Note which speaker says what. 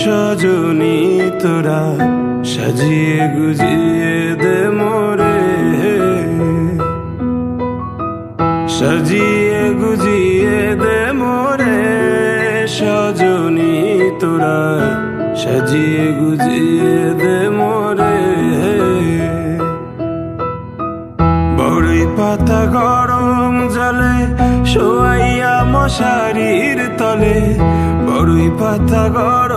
Speaker 1: সজনী তোরা সাজিয়ে গুজিয়ে দে মোরে, সাজিয়ে গুজিয়ে দে মোরে সজনী তোরা সাজিয়ে গুজিয়ে দে মোরে। বড়ই পাতা গরম জলে শোয়াইয়া মশারির তলে, বড়ই পাতা গরম